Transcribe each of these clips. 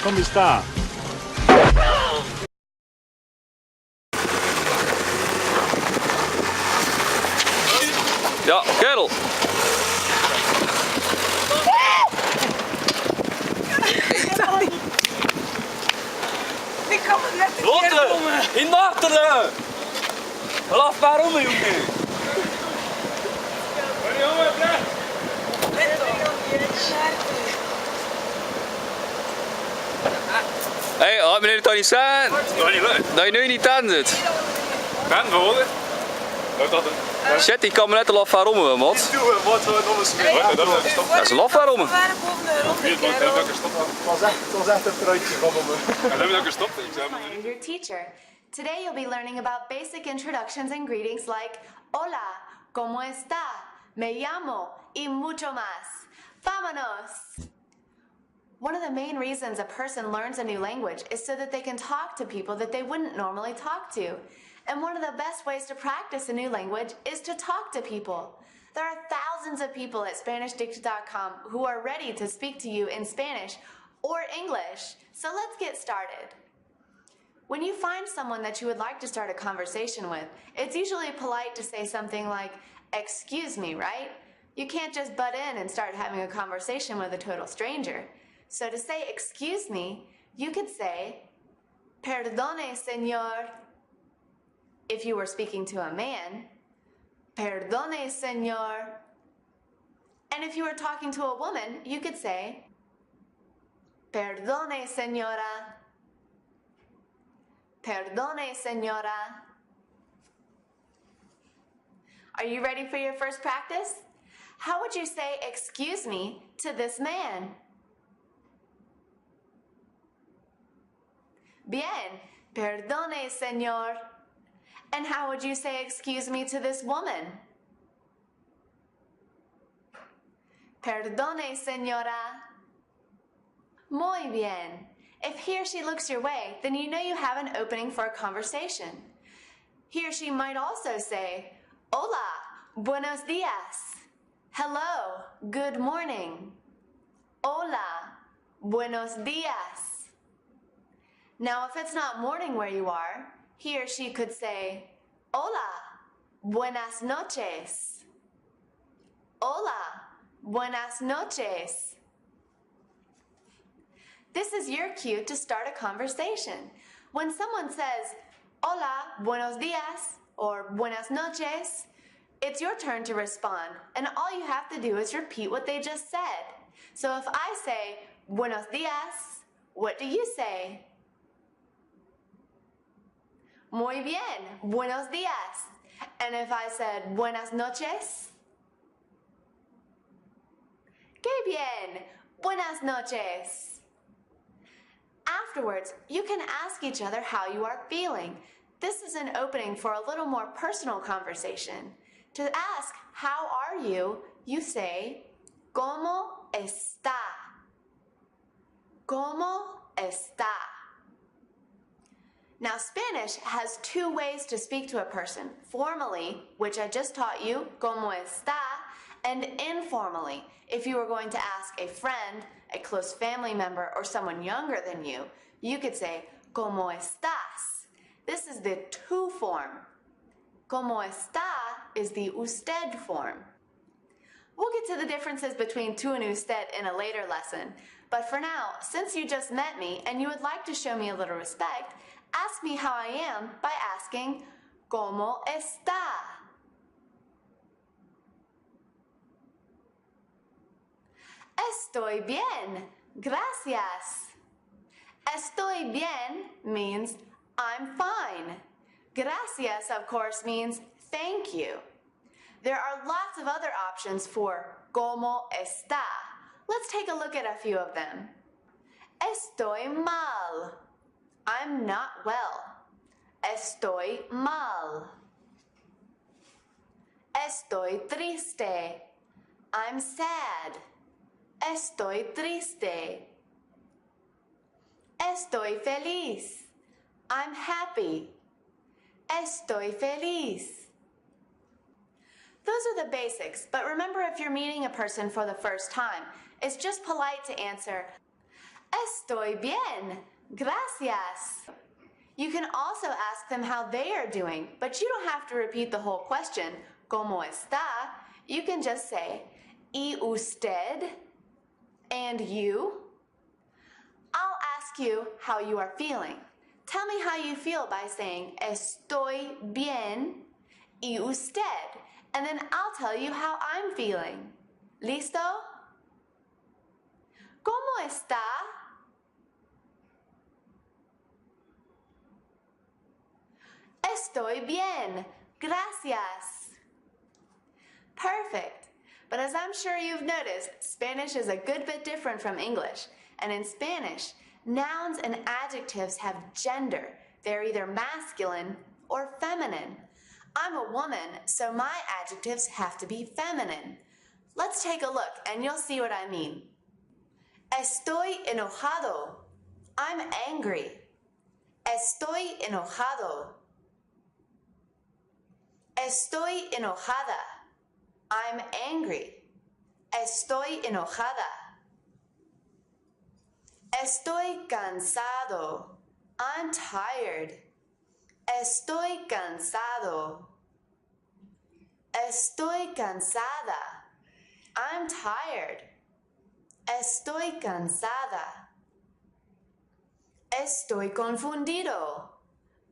Come sta? Ja, kerel. Ik kan het net een keer Lotte, komen. in achteren. Laat waarom, jongen. Hé, had meneer het toch niet staan? Dat niet leuk. Dat je nu niet aan zit. Ben geworden. Shit, die kan me net al af waarom, man. Doe wat we nog eens weer. Dat is een laf waarom. We waren boven de ronde Het was echt een truitje van me. En dan heb ik gestopt. Your teacher. Today you'll be learning about basic introductions and greetings like Hola, ¿cómo está? Me llamo y mucho más. Vámonos! One of the main reasons a person learns a new language is so that they can talk to people that they wouldn't normally talk to. And one of the best ways to practice a new language is to talk to people. There are thousands of people at SpanishDicta.com who are ready to speak to you in Spanish or English. So let's get started. When you find someone that you would like to start a conversation with, it's usually polite to say something like, "Excuse me," right? You can't just butt in and start having a conversation with a total stranger. So to say "excuse me," you could say, "Perdone, señor." If you were speaking to a man, "Perdone, señor." And if you were talking to a woman, you could say, "Perdone, señora." Perdone, señora. Are you ready for your first practice? How would you say "excuse me" to this man? Bien, perdone, señor. And how would you say "excuse me" to this woman? Perdone, señora. Muy bien. If he or she looks your way, then you know you have an opening for a conversation. He or she might also say, "Hola, buenos días." Hello, good morning. Hola, buenos días. Now, if it's not morning where you are, he or she could say, "Hola, buenas noches." Hola, buenas noches. This is your cue to start a conversation. When someone says, "Hola, buenos días," or "buenas noches," it's your turn to respond, and all you have to do is repeat what they just said. So if I say, "Buenos días," what do you say? Muy bien, buenos días. And if I said, "Buenas noches," qué bien, buenas noches. Afterwards, you can ask each other how you are feeling. This is an opening for a little more personal conversation. To ask, "How are you?" you say, "¿Cómo está?" ¿Cómo está? Now, Spanish has two ways to speak to a person. Formally, which I just taught you, ¿Cómo está? And informally, if you were going to ask a friend, a close family member, or someone younger than you, you could say, ¿Cómo estás? This is the tú form. ¿Cómo está is the usted form. We'll get to the differences between tú and usted in a later lesson, but for now, since you just met me and you would like to show me a little respect, ask me how I am by asking, ¿Cómo está? Estoy bien, gracias. Estoy bien means I'm fine. Gracias, of course, means thank you. There are lots of other options for ¿Cómo está? Let's take a look at a few of them. Estoy mal. I'm not well. Estoy mal. Estoy triste. I'm sad. Estoy triste. Estoy feliz. I'm happy. Estoy feliz. Those are the basics, but remember, if you're meeting a person for the first time, it's just polite to answer, Estoy bien. Gracias. You can also ask them how they are doing, but you don't have to repeat the whole question. ¿Cómo está? You can just say, ¿y usted? And you? I'll ask you how you are feeling. Tell me how you feel by saying, Estoy bien. ¿Y usted? And then I'll tell you how I'm feeling. ¿Listo? ¿Cómo está? Estoy bien. Gracias. Perfect. But as I'm sure you've noticed, Spanish is a good bit different from English. And in Spanish, nouns and adjectives have gender. They're either masculine or feminine. I'm a woman, so my adjectives have to be feminine. Let's take a look and you'll see what I mean. Estoy enojado. I'm angry. Estoy enojado. Estoy enojada. I'm angry. Estoy enojada. Estoy cansado. I'm tired. Estoy cansado. Estoy cansada. I'm tired. Estoy cansada. Estoy confundido.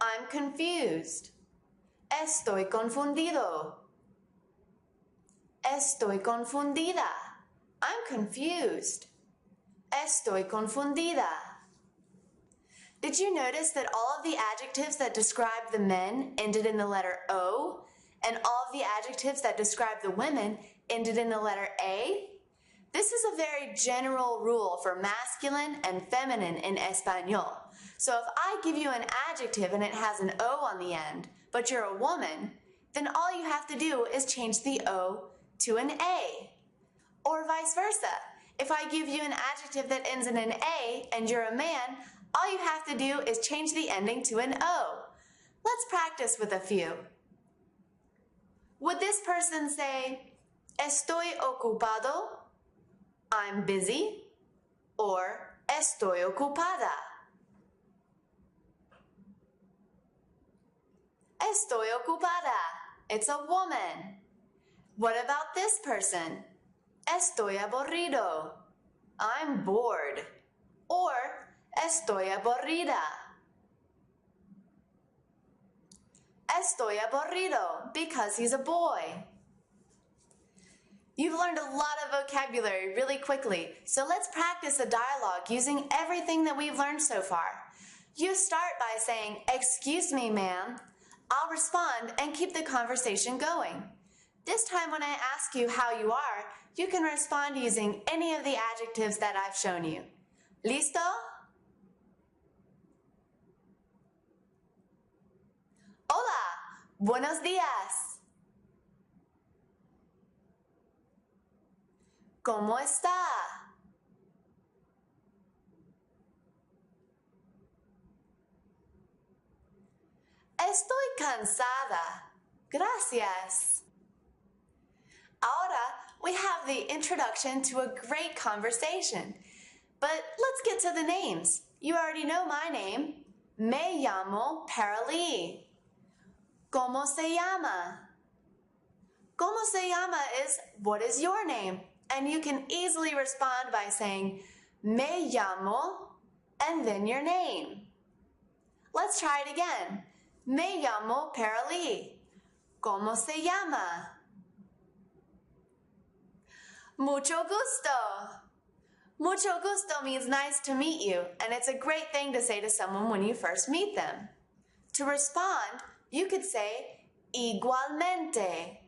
I'm confused. Estoy confundido. Estoy confundida. I'm confused. Estoy confundida. Did you notice that all of the adjectives that describe the men ended in the letter O, and all of the adjectives that describe the women ended in the letter A? This is a very general rule for masculine and feminine in Espanol. So if I give you an adjective and it has an O on the end, but you're a woman, then all you have to do is change the O to an A. Or vice versa. If I give you an adjective that ends in an A and you're a man, all you have to do is change the ending to an O. Let's practice with a few. Would this person say, Estoy ocupado? I'm busy. Or estoy ocupada. Estoy ocupada. It's a woman. What about this person? Estoy aburrido. I'm bored. Or estoy aburrida. Estoy aburrido because he's a boy. You've learned a lot of vocabulary really quickly, so let's practice a dialogue using everything that we've learned so far. You start by saying, "Excuse me, ma'am." I'll respond and keep the conversation going. This time when I ask you how you are, you can respond using any of the adjectives that I've shown you. ¿Listo? Hola, buenos días. ¿Cómo está? Estoy cansada. Gracias. Ahora we have the introduction to a great conversation. But let's get to the names. You already know my name. Me llamo Paralee. ¿Cómo se llama? ¿Cómo se llama is what is your name? And you can easily respond by saying me llamo and then your name. Let's try it again. Me llamo Paralee. ¿Cómo se llama? Mucho gusto. Mucho gusto means nice to meet you, and it's a great thing to say to someone when you first meet them. To respond, you could say igualmente.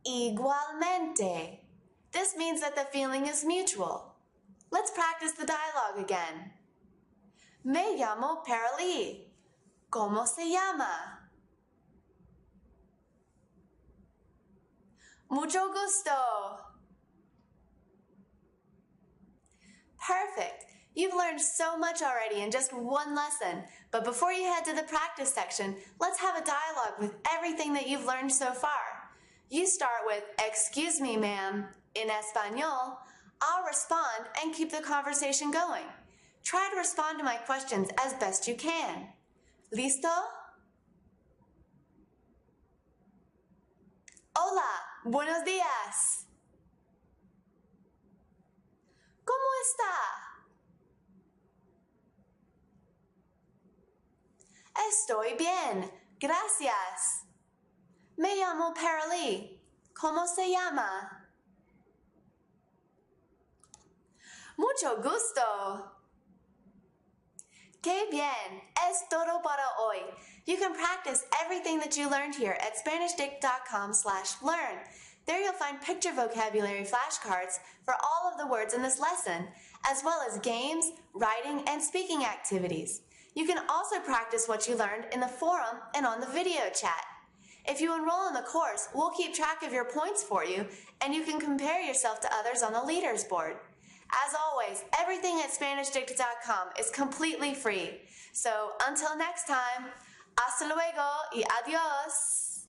Igualmente. This means that the feeling is mutual. Let's practice the dialogue again. Me llamo Paralee. ¿Cómo se llama? Mucho gusto. Perfect. You've learned so much already in just one lesson. But before you head to the practice section, let's have a dialogue with everything that you've learned so far. You start with, "Excuse me, ma'am." In Espanol, I'll respond and keep the conversation going. Try to respond to my questions as best you can. ¿Listo? Hola, buenos días. ¿Cómo está? Estoy bien, gracias. Me llamo Paralee. ¿Cómo se llama? Mucho gusto. Qué bien. Es todo para hoy. You can practice everything that you learned here at SpanishDict.com/learn. There you'll find picture vocabulary flashcards for all of the words in this lesson, as well as games, writing, and speaking activities. You can also practice what you learned in the forum and on the video chat. If you enroll in the course, we'll keep track of your points for you, and you can compare yourself to others on the leaders board. As always, everything at SpanishDict.com is completely free. So until next time, hasta luego y adios.